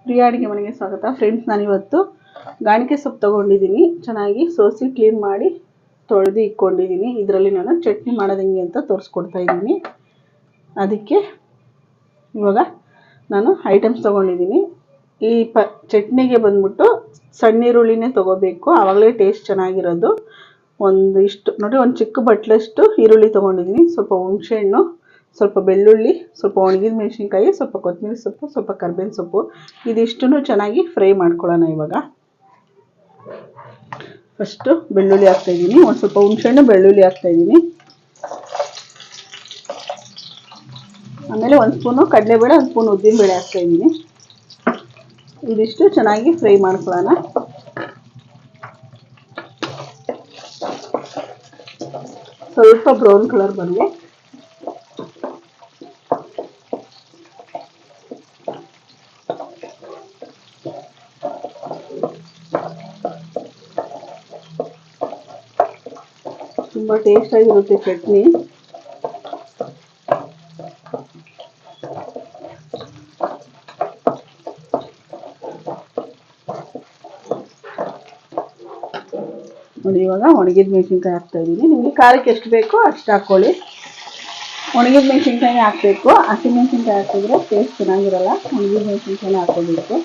ಪ್ರಿಯಾ ಅಡುಗೆ ಮನೆಗೆ ಸ್ವಾಗತ ಫ್ರೆಂಡ್ಸ್. ನಾನಿವತ್ತು ಗಾಣಿಕೆ ಸೊಪ್ಪು ತಗೊಂಡಿದ್ದೀನಿ. ಚೆನ್ನಾಗಿ ಸೋಸಿ ಕ್ಲೀನ್ ಮಾಡಿ ತೊಳೆದು ಇಟ್ಕೊಂಡಿದ್ದೀನಿ. ಇದರಲ್ಲಿ ನಾನು ಚಟ್ನಿ ಮಾಡೋದು ಹೆಂಗೆ ಅಂತ ತೋರಿಸ್ಕೊಡ್ತಾ ಇದ್ದೀನಿ. ಅದಕ್ಕೆ ಇವಾಗ ನಾನು ಐಟಮ್ಸ್ ತಗೊಂಡಿದ್ದೀನಿ. ಈ ಚಟ್ನಿಗೆ ಬಂದ್ಬಿಟ್ಟು ಸಣ್ಣ ಈರುಳ್ಳಿನೇ ತಗೋಬೇಕು, ಆವಾಗಲೇ ಟೇಸ್ಟ್ ಚೆನ್ನಾಗಿರೋದು. ಇಷ್ಟು ನೋಡಿ, ಒಂದು ಚಿಕ್ಕ ಬಟ್ಲಷ್ಟು ಈರುಳ್ಳಿ ತಗೊಂಡಿದ್ದೀನಿ. ಸ್ವಲ್ಪ ಹುಣಸೆಹಣ್ಣು, ಸ್ವಲ್ಪ ಬೆಳ್ಳುಳ್ಳಿ, ಸ್ವಲ್ಪ ಒಣಗಿದ ಮೆಣಸಿನ್ಕಾಯಿ, ಸ್ವಲ್ಪ ಕೊತ್ತಂಬರಿ ಸೊಪ್ಪು, ಸ್ವಲ್ಪ ಕರ್ಬೇವಿನ ಸೊಪ್ಪು. ಇದಿಷ್ಟನ್ನು ಚೆನ್ನಾಗಿ ಫ್ರೈ ಮಾಡ್ಕೊಳ್ಳೋಣ. ಇವಾಗ ಫಸ್ಟು ಬೆಳ್ಳುಳ್ಳಿ ಹಾಕ್ತಾಯಿದ್ದೀನಿ. ಒಂದು ಸ್ವಲ್ಪ ಹುಣಸೆಹಣ್ಣು, ಬೆಳ್ಳುಳ್ಳಿ ಹಾಕ್ತಾಯಿದ್ದೀನಿ. ಆಮೇಲೆ ಒಂದು ಸ್ಪೂನು ಕಡಲೆಬೇಳೆ, ಒಂದು ಸ್ಪೂನ್ ಉದ್ದಿನಬೇಳೆ ಹಾಕ್ತಾಯಿದ್ದೀನಿ. ಇದಿಷ್ಟು ಚೆನ್ನಾಗಿ ಫ್ರೈ ಮಾಡ್ಕೊಳ್ಳೋಣ. ಸ್ವಲ್ಪ ಬ್ರೌನ್ ಕಲರ್ ಬರಲಿ. ತುಂಬ ಟೇಸ್ಟಾಗಿರುತ್ತೆ ಚಟ್ನಿ. ನೋಡಿ, ಇವಾಗ ಒಣಗಿದ ಮೆಣಸಿನ್ಕಾಯಿ ಹಾಕ್ತಾಯಿದ್ದೀನಿ. ನಿಮಗೆ ಖಾರಕ್ಕೆ ಎಷ್ಟು ಬೇಕೋ ಅಷ್ಟು ಹಾಕ್ಕೊಳ್ಳಿ. ಒಣಗಿದ ಮೆಣಸಿನ್ಕಾಯಿ ಹಾಕಬೇಕು. ಹಸಿ ಮೆಣಸಿನ್ಕಾಯಿ ಹಾಕಿದ್ರೆ ಟೇಸ್ಟ್ ಚೆನ್ನಾಗಿರಲ್ಲ. ಒಣಗಿದ ಮೆಣಸಿನ್ಕಾಯಿ ಹಾಕೋಬೇಕು.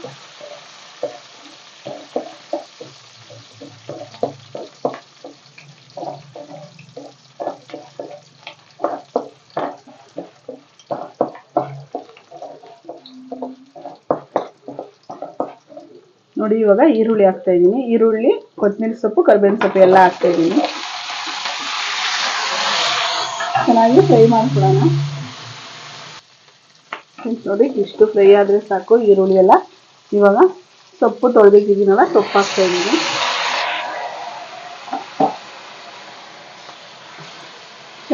ನೋಡಿ, ಇವಾಗ ಈರುಳ್ಳಿ ಹಾಕ್ತಾಯಿದ್ದೀನಿ. ಈರುಳ್ಳಿ, ಕೊತ್ತಂಬರಿ ಸೊಪ್ಪು, ಕರ್ಬೇವಿನ ಸೊಪ್ಪು ಎಲ್ಲ ಹಾಕ್ತಾಯಿದ್ದೀನಿ. ಚೆನ್ನಾಗಿ ಫ್ರೈ ಮಾಡ್ಕೊಳ್ಳೋಣ. ನೋಡಿ, ಇಷ್ಟು ಫ್ರೈ ಆದರೆ ಸಾಕು ಈರುಳ್ಳಿ ಎಲ್ಲ. ಇವಾಗ ಸೊಪ್ಪು ತೊಳೆದಿಟ್ಟಿದ್ದೀನಲ್ಲ, ಸೊಪ್ಪು ಹಾಕ್ತಾಯಿದ್ದೀನಿ.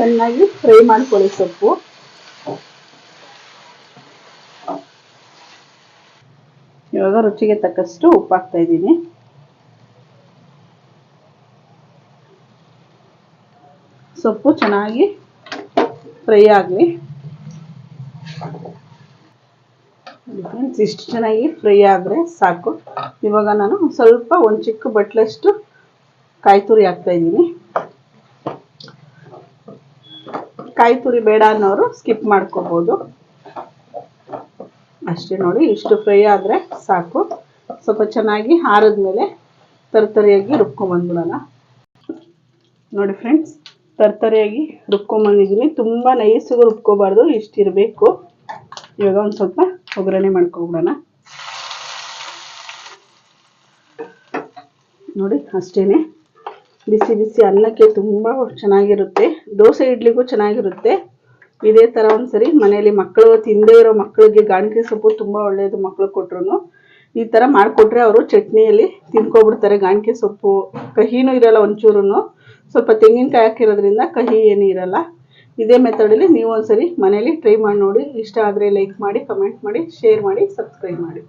ಚೆನ್ನಾಗಿ ಫ್ರೈ ಮಾಡ್ಕೊಳ್ಳಿ ಸೊಪ್ಪು. ಇವಾಗ ರುಚಿಗೆ ತಕ್ಕಷ್ಟು ಉಪ್ಪು ಹಾಕ್ತಾಯಿದ್ದೀನಿ. ಸೊಪ್ಪು ಚೆನ್ನಾಗಿ ಫ್ರೈ ಆಗಲಿ. ಇಷ್ಟು ಚೆನ್ನಾಗಿ ಫ್ರೈ ಆದರೆ ಸಾಕು. ಇವಾಗ ನಾನು ಸ್ವಲ್ಪ ಒಂದು ಚಿಕ್ಕ ಬಟ್ಲಷ್ಟು ಕಾಯಿ ತುರಿ ಹಾಕ್ತಾಯಿದ್ದೀನಿ. ಕಾಯಿ ತುರಿ ಬೇಡ ಅನ್ನೋರು ಸ್ಕಿಪ್ ಮಾಡ್ಕೋಬೋದು. ಅಷ್ಟೇ. ನೋಡಿ, ಇಷ್ಟು ಫ್ರೈ ಆದರೆ ಸಾಕು. ಸ್ವಲ್ಪ ಚೆನ್ನಾಗಿ ಆರಿದ್ಮೇಲೆ ತರ್ತರಿಯಾಗಿ ರುಬ್ಕೊಂಬಂದ್ಬಿಡೋಣ. ನೋಡಿ ಫ್ರೆಂಡ್ಸ್, ತರ್ತರಿಯಾಗಿ ರುಬ್ಕೊಂಬಂದಿದ್ದೀನಿ. ತುಂಬ ನೈಸಿಗೂ ರುಬ್ಕೋಬಾರ್ದು, ಇಷ್ಟಿರಬೇಕು. ಇವಾಗ ಒಂದು ಸ್ವಲ್ಪ ಒಗ್ಗರಣೆ ಮಾಡ್ಕೊಬಿಡೋಣ. ನೋಡಿ, ಅಷ್ಟೇ. ಬಿಸಿ ಬಿಸಿ ಅನ್ನಕ್ಕೆ ತುಂಬ ಚೆನ್ನಾಗಿರುತ್ತೆ. ದೋಸೆ ಇಡ್ಲಿಗೂ ಚೆನ್ನಾಗಿರುತ್ತೆ. ಇದೇ ಥರ ಒಂದ್ಸರಿ ಮನೆಯಲ್ಲಿ ಮಕ್ಕಳು ತಿಂದೇ ಇರೋ ಮಕ್ಕಳಿಗೆ ಗಾಣಿಕೆ ಸೊಪ್ಪು ತುಂಬ ಒಳ್ಳೆಯದು. ಮಕ್ಕಳು ಕೊಟ್ರು ಈ ಥರ ಮಾಡಿಕೊಟ್ರೆ ಅವರು ಚಟ್ನಿಯಲ್ಲಿ ತಿನ್ಕೊಬಿಡ್ತಾರೆ. ಗಾಣಿಕೆ ಸೊಪ್ಪು ಕಹಿನೂ ಇರಲ್ಲ ಒಂಚೂರು. ಸ್ವಲ್ಪ ತೆಂಗಿನಕಾಯಿ ಹಾಕಿರೋದ್ರಿಂದ ಕಹಿ ಏನೂ ಇರಲ್ಲ. ಇದೇ ಮೆಥಡಲ್ಲಿ ನೀವು ಒಂದ್ಸರಿ ಮನೇಲಿ ಟ್ರೈ ಮಾಡಿ ನೋಡಿ. ಇಷ್ಟ ಆದರೆ ಲೈಕ್ ಮಾಡಿ, ಕಮೆಂಟ್ ಮಾಡಿ, ಶೇರ್ ಮಾಡಿ, ಸಬ್ಸ್ಕ್ರೈಬ್ ಮಾಡಿ.